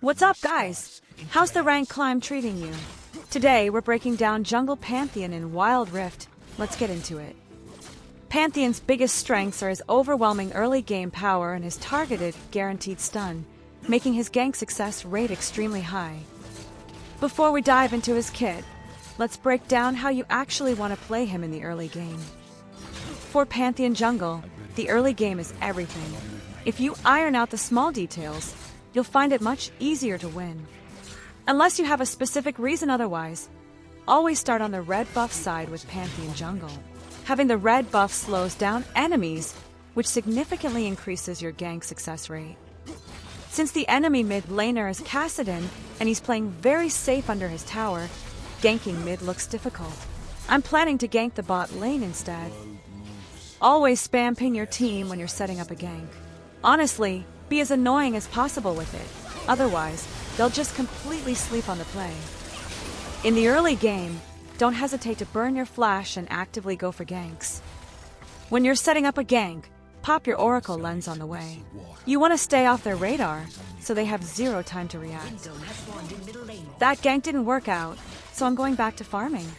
What's up, guys? How's the rank climb treating you? Today, we're breaking down Jungle Pantheon in Wild Rift. Let's get into it. Pantheon's biggest strengths are his overwhelming early game power and his targeted, guaranteed stun, making his gank success rate extremely high. Before we dive into his kit, let's break down how you actually want to play him in the early game. For Pantheon Jungle, the early game is everything. If you iron out the small details, you'll find it much easier to win. Unless you have a specific reason otherwise, always start on the red buff side with Pantheon Jungle. Having the red buff slows down enemies, which significantly increases your gank success rate. Since the enemy mid laner is Kassadin, and he's playing very safe under his tower, ganking mid looks difficult. I'm planning to gank the bot lane instead. Always spam ping your team when you're setting up a gank. Honestly, be as annoying as possible with it. Otherwise, they'll just completely sleep on the play. In the early game, don't hesitate to burn your flash and actively go for ganks. When you're setting up a gank, pop your Oracle lens on the way. You want to stay off their radar, so they have zero time to react. That gank didn't work out, so I'm going back to farming.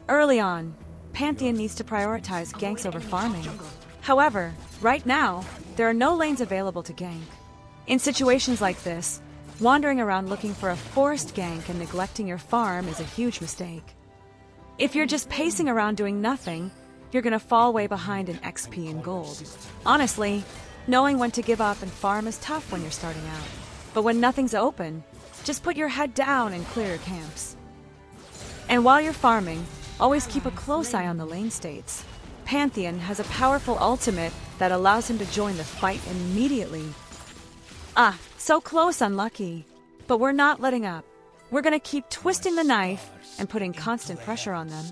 Early on, Pantheon needs to prioritize ganks over farming. However, right now, there are no lanes available to gank. In situations like this, wandering around looking for a forced gank and neglecting your farm is a huge mistake. If you're just pacing around doing nothing, you're gonna fall way behind in XP and gold. Honestly, knowing when to give up and farm is tough when you're starting out. But when nothing's open, just put your head down and clear your camps. And while you're farming, always keep a close eye on the lane states. Pantheon has a powerful ultimate that allows him to join the fight immediately. Ah, so close, unlucky. But we're not letting up. We're gonna keep twisting the knife and putting constant pressure on them.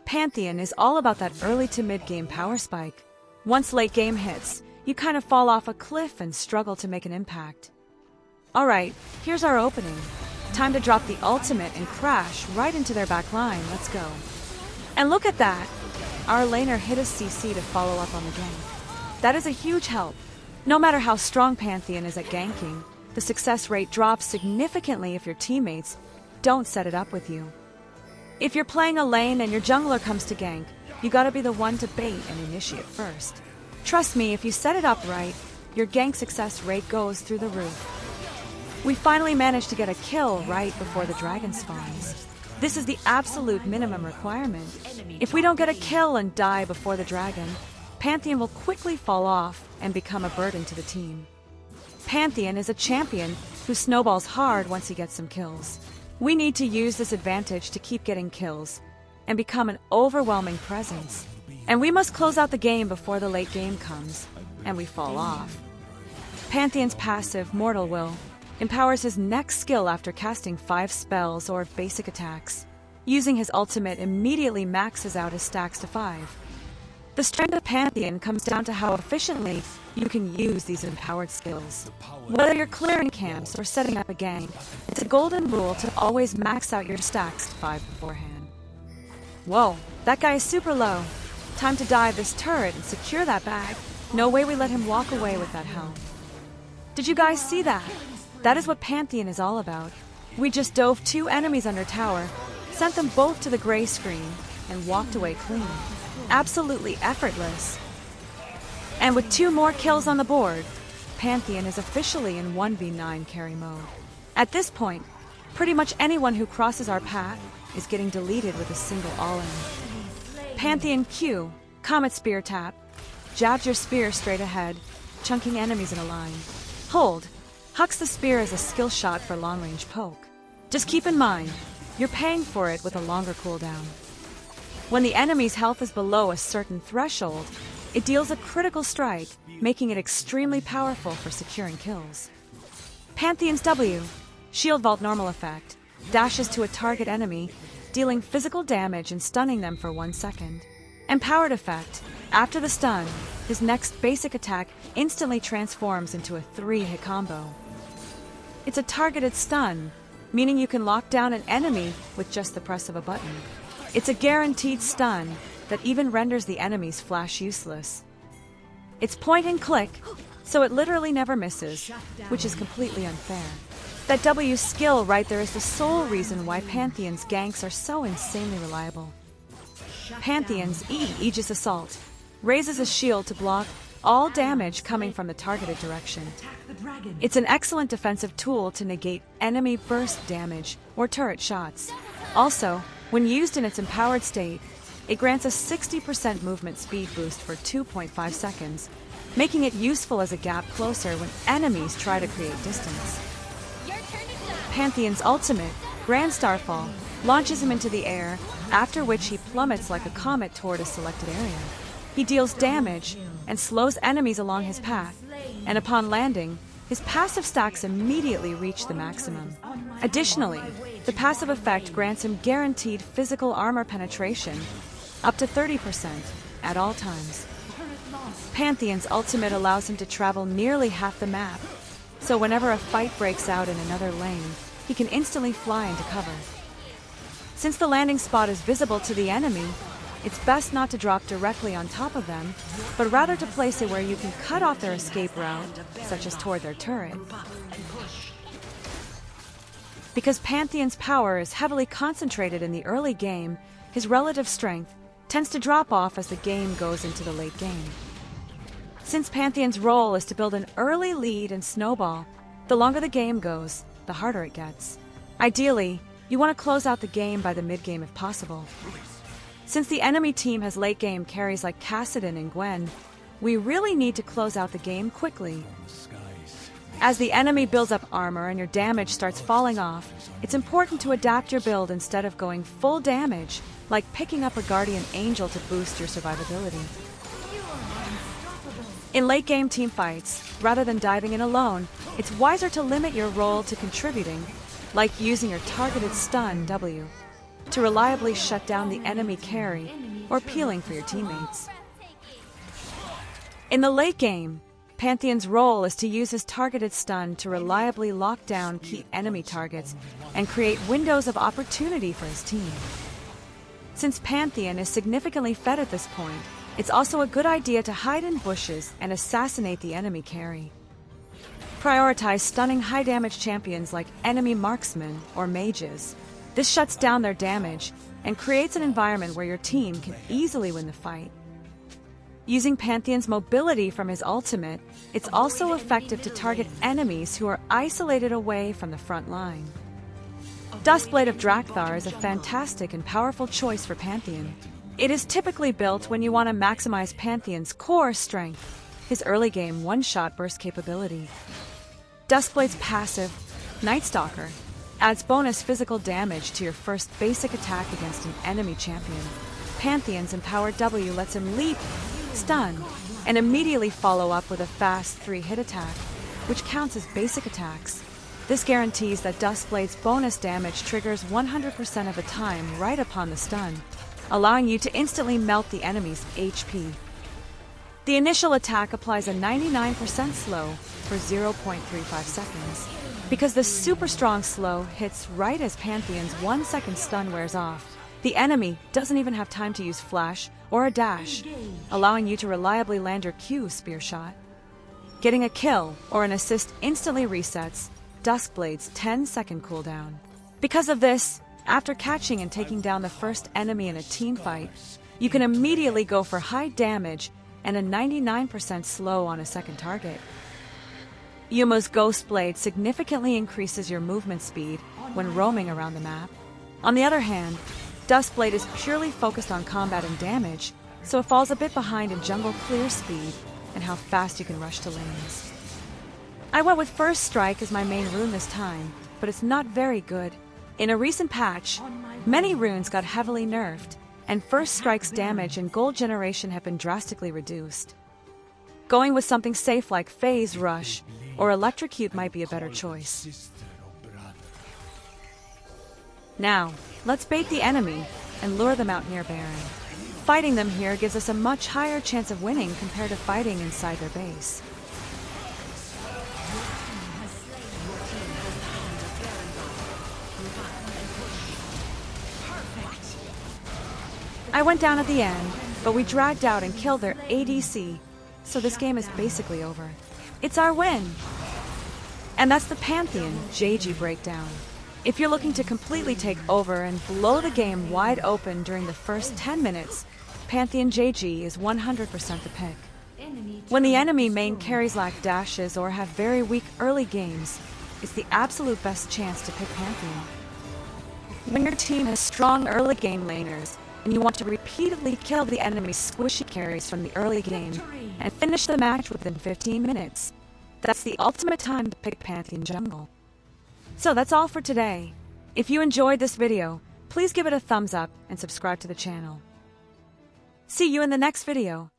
Pantheon is all about that early to mid-game power spike. Once late game hits, you kind of fall off a cliff and struggle to make an impact. Alright, here's our opening. Time to drop the ultimate and crash right into their back line. Let's go. And look at that! Our laner hit a CC to follow up on the gank. That is a huge help. No matter how strong Pantheon is at ganking, the success rate drops significantly if your teammates don't set it up with you. If you're playing a lane and your jungler comes to gank, you gotta be the one to bait and initiate first. Trust me, if you set it up right, your gank success rate goes through the roof. We finally managed to get a kill right before the dragon spawns. This is the absolute minimum requirement. If we don't get a kill and die before the dragon, Pantheon will quickly fall off and become a burden to the team. Pantheon is a champion who snowballs hard once he gets some kills. We need to use this advantage to keep getting kills and become an overwhelming presence. And we must close out the game before the late game comes and we fall off. Pantheon's passive, Mortal Will, empowers his next skill after casting 5 spells or basic attacks. Using his ultimate immediately maxes out his stacks to 5. The strength of Pantheon comes down to how efficiently you can use these empowered skills. Whether you're clearing camps or setting up a gank, it's a golden rule to always max out your stacks to 5 beforehand. Whoa, that guy is super low. Time to dive this turret and secure that bag. No way we let him walk away with that health. Did you guys see that? That is what Pantheon is all about. We just dove 2 enemies under tower, sent them both to the gray screen, and walked away clean. Absolutely effortless. And with 2 more kills on the board, Pantheon is officially in 1v9 carry mode. At this point, pretty much anyone who crosses our path is getting deleted with a single all-in. Pantheon Q, Comet Spear Tap, jabs your spear straight ahead, chunking enemies in a line. Hold, hucks the spear as a skill shot for long-range poke. Just keep in mind, you're paying for it with a longer cooldown. When the enemy's health is below a certain threshold, it deals a critical strike, making it extremely powerful for securing kills. Pantheon's W, Shield Vault Normal Effect, dashes to a target enemy, dealing physical damage and stunning them for 1 second. Empowered Effect, after the stun, his next basic attack instantly transforms into a 3-hit combo. It's a targeted stun, meaning you can lock down an enemy with just the press of a button. It's a guaranteed stun that even renders the enemy's flash useless. It's point and click, so it literally never misses, which is completely unfair. That W skill right there is the sole reason why Pantheon's ganks are so insanely reliable. Pantheon's Aegis Assault raises a shield to block all damage coming from the targeted direction. It's an excellent defensive tool to negate enemy burst damage or turret shots. Also, when used in its empowered state, it grants a 60% movement speed boost for 2.5 seconds, making it useful as a gap closer when enemies try to create distance. Pantheon's ultimate, Grand Starfall, launches him into the air, after which he plummets like a comet toward a selected area. He deals damage and slows enemies along his path, and upon landing, his passive stacks immediately reach the maximum. Additionally, the passive effect grants him guaranteed physical armor penetration, up to 30% at all times. Pantheon's ultimate allows him to travel nearly half the map, so whenever a fight breaks out in another lane, he can instantly fly into cover. Since the landing spot is visible to the enemy, it's best not to drop directly on top of them, but rather to place it where you can cut off their escape route, such as toward their turret. Because Pantheon's power is heavily concentrated in the early game, his relative strength tends to drop off as the game goes into the late game. Since Pantheon's role is to build an early lead and snowball, the longer the game goes, the harder it gets. Ideally, you want to close out the game by the mid-game if possible. Since the enemy team has late-game carries like Kassadin and Gwen, we really need to close out the game quickly. As the enemy builds up armor and your damage starts falling off, it's important to adapt your build instead of going full damage, like picking up a Guardian Angel to boost your survivability. In late-game teamfights, rather than diving in alone, it's wiser to limit your role to contributing, like using your targeted stun W, to reliably shut down the enemy carry or peeling for your teammates. In the late game, Pantheon's role is to use his targeted stun to reliably lock down key enemy targets and create windows of opportunity for his team. Since Pantheon is significantly fed at this point, it's also a good idea to hide in bushes and assassinate the enemy carry. Prioritize stunning high-damage champions like enemy marksmen or mages. This shuts down their damage and creates an environment where your team can easily win the fight. Using Pantheon's mobility from his ultimate, it's also effective to target enemies who are isolated away from the front line. Duskblade of Draktharr is a fantastic and powerful choice for Pantheon. It is typically built when you want to maximize Pantheon's core strength, his early game one-shot burst capability. Duskblade's passive, Night Stalker, adds bonus physical damage to your first basic attack against an enemy champion. Pantheon's empowered W lets him leap, stun, and immediately follow up with a fast 3-hit attack, which counts as basic attacks. This guarantees that Duskblade's bonus damage triggers 100% of the time right upon the stun, allowing you to instantly melt the enemy's HP. The initial attack applies a 99% slow for 0.35 seconds. Because the super strong slow hits right as Pantheon's 1-second stun wears off, the enemy doesn't even have time to use flash or a dash, allowing you to reliably land your Q spear shot. Getting a kill or an assist instantly resets Duskblade's 10-second cooldown. Because of this, after catching and taking down the first enemy in a team fight, you can immediately go for high damage and a 99% slow on a second target. Yuma's Ghost Blade significantly increases your movement speed when roaming around the map. On the other hand, Duskblade is purely focused on combat and damage, so it falls a bit behind in jungle clear speed and how fast you can rush to lanes. I went with First Strike as my main rune this time, but it's not very good. In a recent patch, many runes got heavily nerfed, and First Strike's damage and gold generation have been drastically reduced. Going with something safe like Phase Rush or Electrocute might be a better choice. Now, let's bait the enemy and lure them out near Baron. Fighting them here gives us a much higher chance of winning compared to fighting inside their base. I went down at the end, but we dragged out and killed their ADC, so this game is basically over. It's our win! And that's the Pantheon JG breakdown. If you're looking to completely take over and blow the game wide open during the first 10 minutes, Pantheon JG is 100% the pick. When the enemy main carries lack dashes or have very weak early games, it's the absolute best chance to pick Pantheon. When your team has strong early game laners, and you want to repeatedly kill the enemy's squishy carries from the early game and finish the match within 15 minutes, that's the ultimate time to pick Pantheon Jungle. So that's all for today. If you enjoyed this video, please give it a thumbs up and subscribe to the channel. See you in the next video.